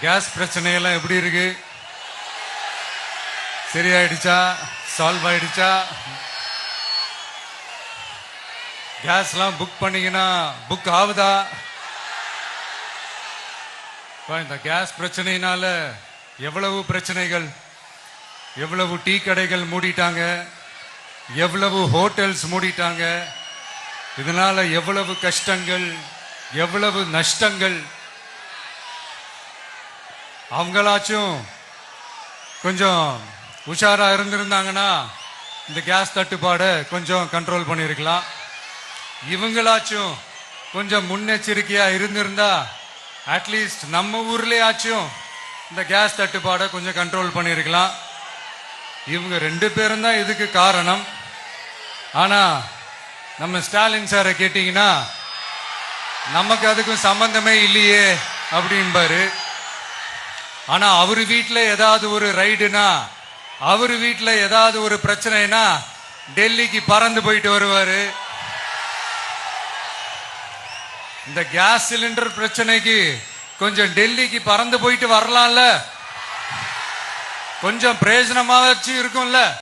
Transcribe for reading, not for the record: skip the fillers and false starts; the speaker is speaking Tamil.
கேஸ் பிரச்சனையெல்லாம் எப்படி இருக்கு? சரியாயிடுச்சா? சால்வ் ஆயிடுச்சா? கேஸ்லாம் புக் பண்ணீங்கன்னா புக் ஆகுதா? இந்த கேஸ் பிரச்சனையினால எவ்வளவு பிரச்சனைகள், எவ்வளவு டீ கடைகள் மூடிட்டாங்க, எவ்வளவு ஹோட்டல்ஸ் மூடிட்டாங்க, இதனால எவ்வளவு கஷ்டங்கள், எவ்வளவு நஷ்டங்கள். அவங்களாச்சும் கொஞ்சம் உஷாரா இருந்திருந்தாங்கன்னா இந்த கேஸ் தட்டுப்பாடை கொஞ்சம் கண்ட்ரோல் பண்ணிருக்கலாம். இவங்களாச்சும் கொஞ்சம் முன்னெச்சரிக்கையா இருந்திருந்தா அட்லீஸ்ட் நம்ம ஊர்லயாச்சும் இந்த கேஸ் தட்டுப்பாடை கொஞ்சம் கண்ட்ரோல் பண்ணிருக்கலாம். இவங்க 2 பேரும் தான் இதுக்கு காரணம். ஆனா நம்ம ஸ்டாலின் சாரை கேட்டீங்கன்னா நமக்கு அதுக்கும் சம்பந்தமே இல்லையே அப்படின்பாரு. ஆனா அவரு வீட்டுல ஏதாவது ஒரு ரைடுனா, அவரு வீட்டுல ஏதாவது ஒரு பிரச்சனைனா டெல்லிக்கு பறந்து போயிட்டு வருவாரு. இந்த கேஸ் சிலிண்டர் பிரச்சனைக்கு கொஞ்சம் டெல்லிக்கு பறந்து போயிட்டு வரலாம்ல, கொஞ்சம் பிரயோஜனமா வச்சு இருக்கும்ல.